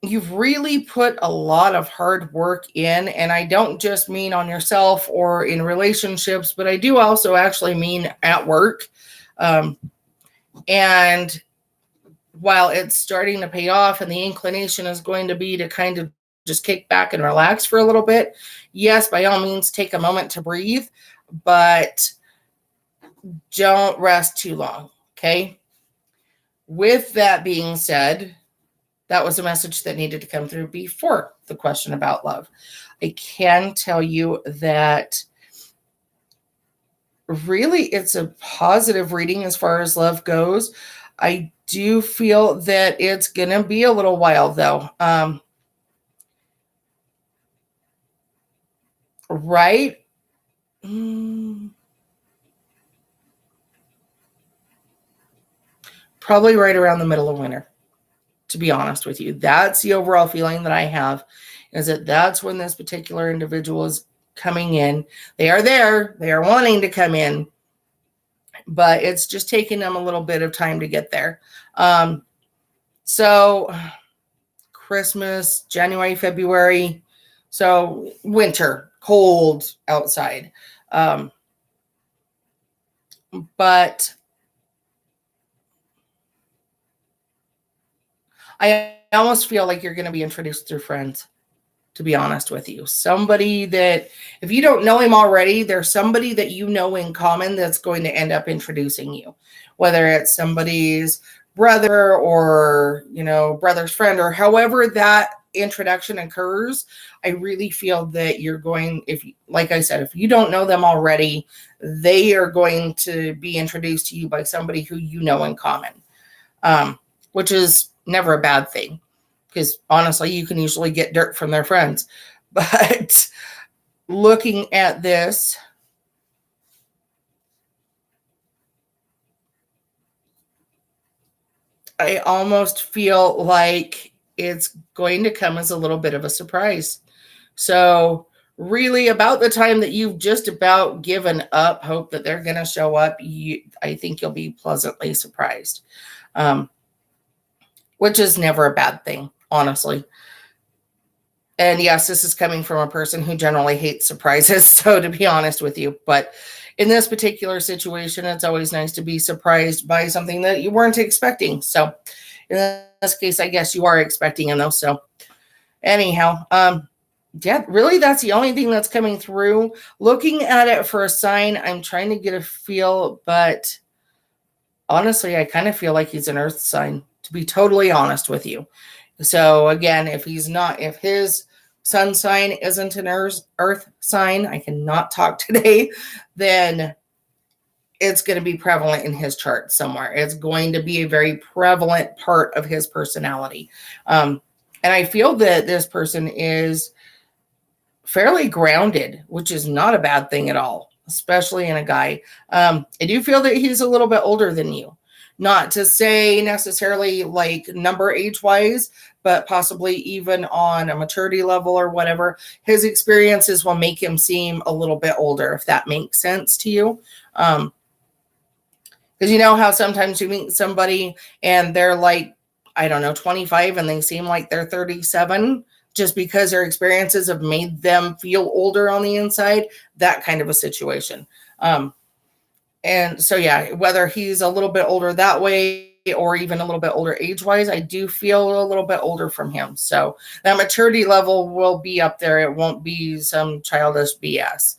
you've really put a lot of hard work in, and I don't just mean on yourself or in relationships, but I do also actually mean at work. And while it's starting to pay off and the inclination is going to be to kind of just kick back and relax for a little bit, yes, by all means, take a moment to breathe, but don't rest too long, okay? With that being said, that was a message that needed to come through before the question about love. I can tell you that really it's a positive reading as far as love goes. I do feel that it's going to be a little while, though. right? Probably right around the middle of winter, to be honest with you. That's the overall feeling that I have, is that that's when this particular individual is coming in. They are there, they are wanting to come in, but it's just taking them a little bit of time to get there. So Christmas, January, February, so winter, cold outside. But I almost feel like you're going to be introduced through friends, to be honest with you. Somebody that, if you don't know him already, there's somebody that you know in common that's going to end up introducing you, whether it's somebody's brother or, brother's friend, or however that introduction occurs. I really feel that you're going, like I said, if you don't know them already, they are going to be introduced to you by somebody who you know in common, which is never a bad thing, because honestly, you can usually get dirt from their friends. But looking at this, I almost feel like it's going to come as a little bit of a surprise. So really, about the time that you've just about given up hope that they're going to show up, I think you'll be pleasantly surprised, which is never a bad thing, honestly. And yes, this is coming from a person who generally hates surprises. So to be honest with you, but in this particular situation, it's always nice to be surprised by something that you weren't expecting. So in this case, I guess you are expecting them though. So anyhow, yeah, really, that's the only thing that's coming through. Looking at it for a sign, I'm trying to get a feel, but honestly, I kind of feel like he's an earth sign, to be totally honest with you. So again, if his sun sign isn't an earth sign, I cannot talk today, then it's going to be prevalent in his chart somewhere. It's going to be a very prevalent part of his personality. And I feel that this person is fairly grounded, which is not a bad thing at all, especially in a guy. I do feel that he's a little bit older than you. Not to say necessarily like number age-wise, but possibly even on a maturity level or whatever. His experiences will make him seem a little bit older, if that makes sense to you. Because you know how sometimes you meet somebody and they're like, I don't know, 25 and they seem like they're 37 just because their experiences have made them feel older on the inside, that kind of a situation. And so, yeah, whether he's a little bit older that way or even a little bit older age-wise, I do feel a little bit older from him. So that maturity level will be up there. It won't be some childish BS,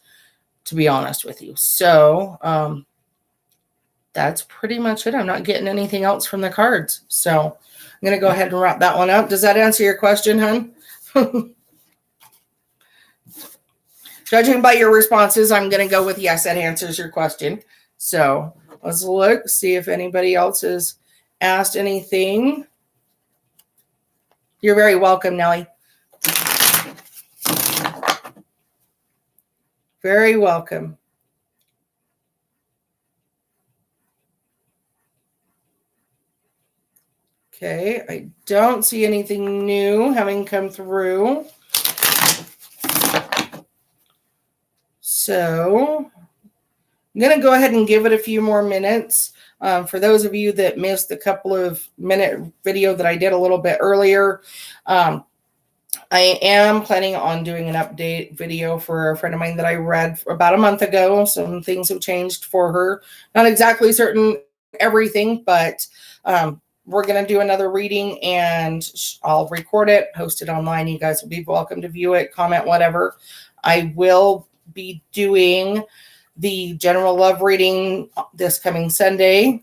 to be honest with you. So that's pretty much it. I'm not getting anything else from the cards. So I'm going to go ahead and wrap that one up. Does that answer your question, hon? Judging by your responses, I'm going to go with yes, that answers your question. So let's look, see if anybody else has asked anything. You're very welcome, Nellie. Very welcome. Okay, I don't see anything new having come through. So I'm going to go ahead and give it a few more minutes. For those of you that missed the couple of minute video that I did a little bit earlier, I am planning on doing an update video for a friend of mine that I read about a month ago. Some things have changed for her. Not exactly certain everything, but we're going to do another reading and I'll record it, post it online. You guys will be welcome to view it, comment, whatever. I will be doing the general love reading this coming Sunday.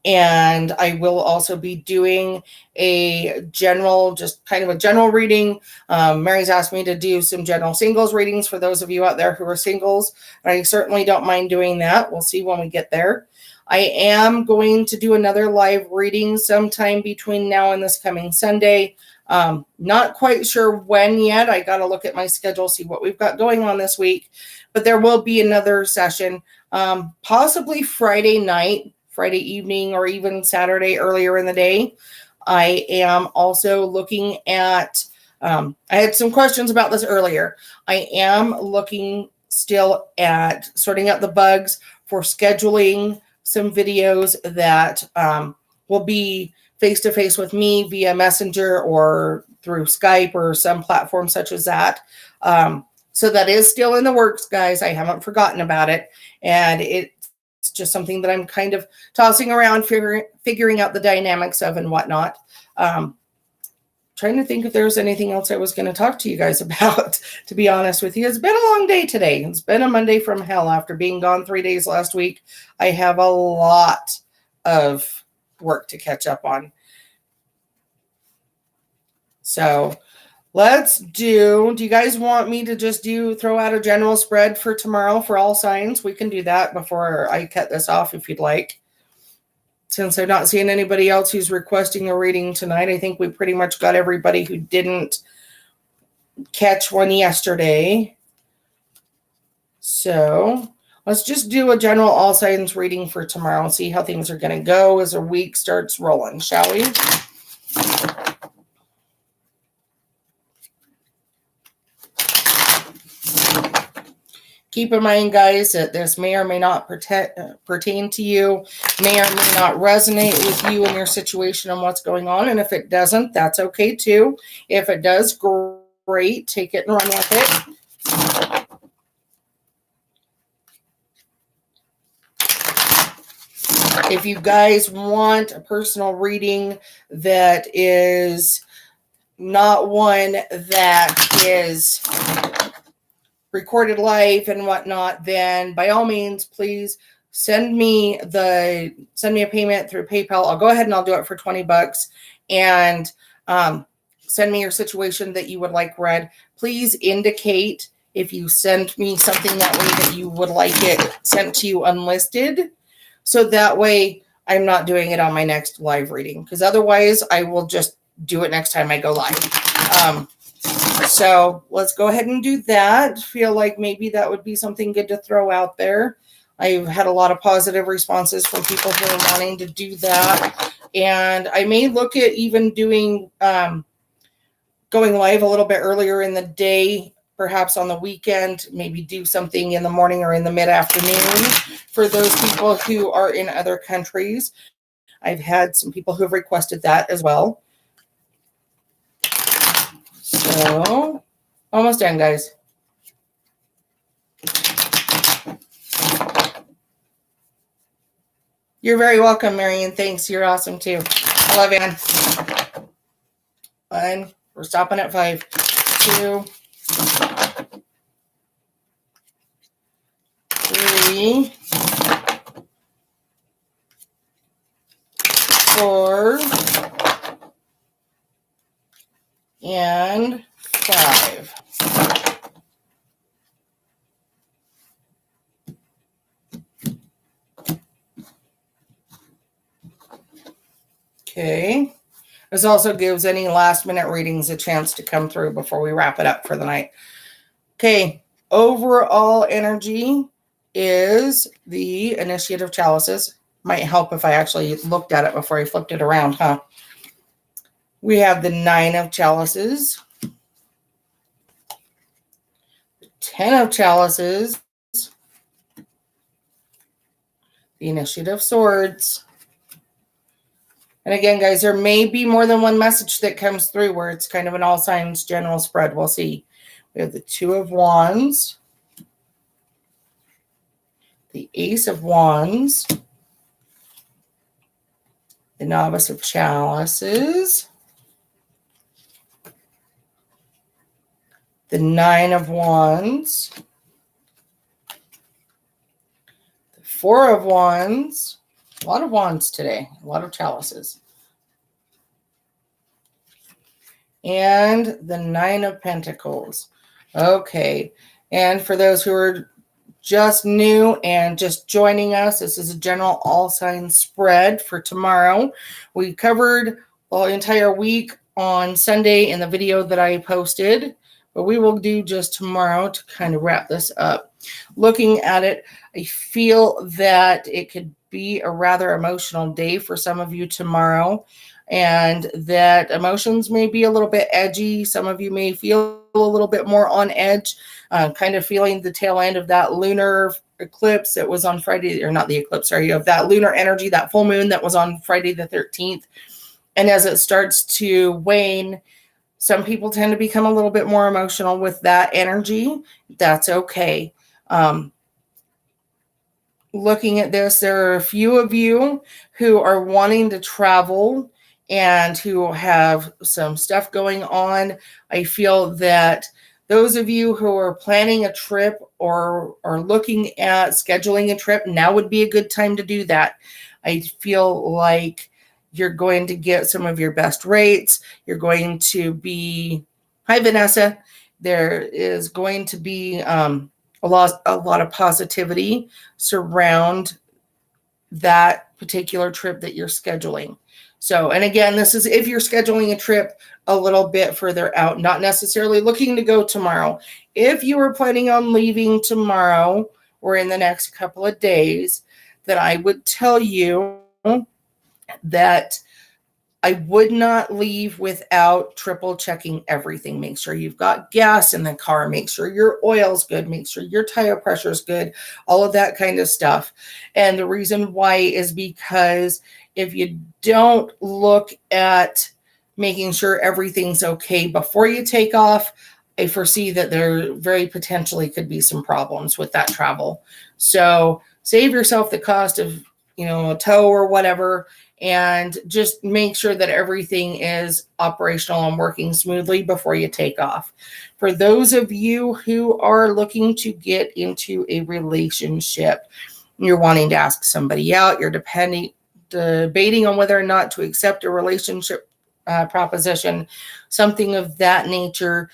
And I will also be doing a general, just kind of a general reading. Mary's asked me to do some general singles readings for those of you out there who are singles. I certainly don't mind doing that. We'll see when we get there. I am going to do another live reading sometime between now and this coming Sunday. Not quite sure when yet. I got to look at my schedule, see what we've got going on this week. But there will be another session, possibly Friday night, Friday evening, or even Saturday earlier in the day. I am also looking at, I had some questions about this earlier. I am looking still at sorting out the bugs for scheduling some videos that will be face-to-face with me via Messenger or through Skype or some platform such as that. So that is still in the works, guys. I haven't forgotten about it. And it's just something that I'm kind of tossing around, figuring out the dynamics of and whatnot. Trying to think if there's anything else I was going to talk to you guys about, to be honest with you. It's been a long day today. It's been a Monday from hell after being gone 3 days last week. I have a lot of work to catch up on. So let's do you guys want me to just throw out a general spread for tomorrow for all signs? We can do that before I cut this off if you'd like. Since I'm not seeing anybody else who's requesting a reading tonight, I think we pretty much got everybody who didn't catch one yesterday. So let's just do a general all signs reading for tomorrow and see how things are going to go as the week starts rolling, shall we? Keep in mind, guys, that this may or may not pertain to you, may or may not resonate with you and your situation and what's going on. And if it doesn't, that's okay too. If it does, great. Take it and run with it. If you guys want a personal reading that is not one that is recorded live and whatnot, then by all means, please send me a payment through PayPal. I'll go ahead and I'll do it for $20 and send me your situation that you would like read. Please indicate if you send me something that way that you would like it sent to you unlisted. So that way I'm not doing it on my next live reading, because otherwise I will just do it next time I go live. So let's go ahead and do that. Feel like maybe that would be something good to throw out there. I've had a lot of positive responses from people who are wanting to do that. And I may look at even doing, going live a little bit earlier in the day, perhaps on the weekend, maybe do something in the morning or in the mid-afternoon for those people who are in other countries. I've had some people who have requested that as well. So, almost done, guys. You're very welcome, Marion. Thanks. You're awesome, too. I love you. 1. We're stopping at 5. 2. 3. 4. And 5. Okay. This also gives any last minute readings a chance to come through before we wrap it up for the night. Okay. Overall energy is the Initiative Chalices. Might help if I actually looked at it before I flipped it around, huh? We have the 9 of Chalices, the 10 of Chalices, the Initiative Swords. And again, guys, there may be more than one message that comes through where it's kind of an all signs general spread. We'll see. We have the 2 of Wands, the Ace of Wands, the Novice of Chalices, the 9 of Wands, the 4 of Wands, a lot of Wands today, a lot of Chalices, and the 9 of Pentacles. Okay, and for those who are just new and just joining us, this is a general all signs spread for tomorrow. We covered the entire week on Sunday in the video that I posted, but we will do just tomorrow to kind of wrap this up. Looking at it, I feel that it could be a rather emotional day for some of you tomorrow, and that emotions may be a little bit edgy. Some of you may feel a little bit more on edge, kind of feeling the tail end of that lunar eclipse that was on Friday, or not the eclipse, sorry, of that lunar energy, that full moon that was on Friday the 13th. And as it starts to wane, some people tend to become a little bit more emotional with that energy. That's okay. Looking at this, there are a few of you who are wanting to travel and who have some stuff going on. I feel that those of you who are planning a trip or are looking at scheduling a trip, now would be a good time to do that. I feel like you're going to get some of your best rates. You're going to be, hi Vanessa, there is going to be a lot of positivity surround that particular trip that you're scheduling. So, and again, this is if you're scheduling a trip a little bit further out, not necessarily looking to go tomorrow. If you were planning on leaving tomorrow or in the next couple of days, then I would tell you that I would not leave without triple checking everything. Make sure you've got gas in the car. Make sure your oil's good. Make sure your tire pressure is good. All of that kind of stuff. And the reason why is because if you don't look at making sure everything's okay before you take off, I foresee that there very potentially could be some problems with that travel. So save yourself the cost of, a tow or whatever, and just make sure that everything is operational and working smoothly before you take off. For those of you who are looking to get into a relationship, you're wanting to ask somebody out, you're debating on whether or not to accept a relationship proposition, something of that nature,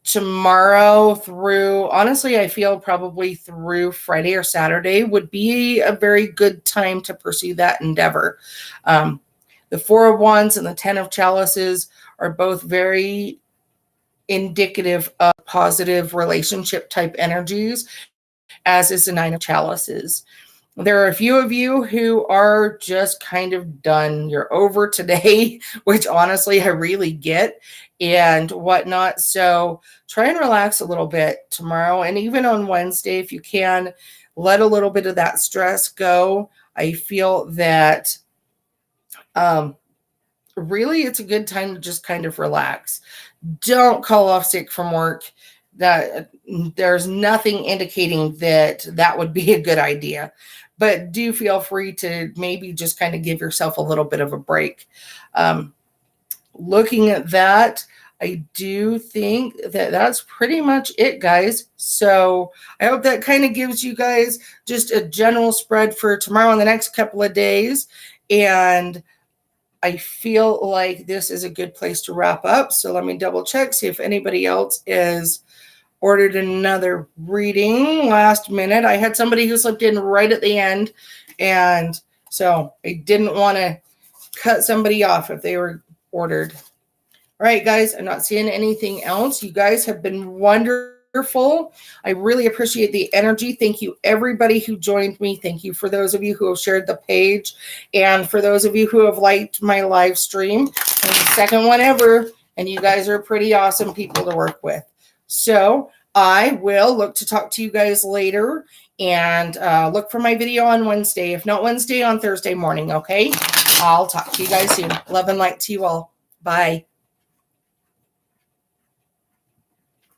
tomorrow through, honestly, I feel probably through Friday or Saturday would be a very good time to pursue that endeavor. The Four of Wands and the Ten of Chalices are both very indicative of positive relationship type energies, as is the Nine of Chalices. There are a few of you who are just kind of done. You're over today, which honestly I really get and whatnot. So try and relax a little bit tomorrow. And even on Wednesday, if you can, let a little bit of that stress go. I feel that really it's a good time to just kind of relax. Don't call off sick from work. That there's nothing indicating that would be a good idea. But do feel free to maybe just kind of give yourself a little bit of a break. Looking at that, I do think that that's pretty much it, guys. So I hope that kind of gives you guys just a general spread for tomorrow and the next couple of days. And I feel like this is a good place to wrap up. So let me double check, see if anybody else is ordered another reading last minute. I had somebody who slipped in right at the end, and so I didn't want to cut somebody off if they were ordered. All right, guys, I'm not seeing anything else. You guys have been wonderful. I really appreciate the energy. Thank you, everybody who joined me. Thank you for those of you who have shared the page, and for those of you who have liked my live stream. It's the second one ever, and you guys are pretty awesome people to work with. So I will look to talk to you guys later, and look for my video on Wednesday. If not Wednesday, on Thursday morning, okay? I'll talk to you guys soon. Love and light to you all. Bye.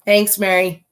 Thanks, Mary.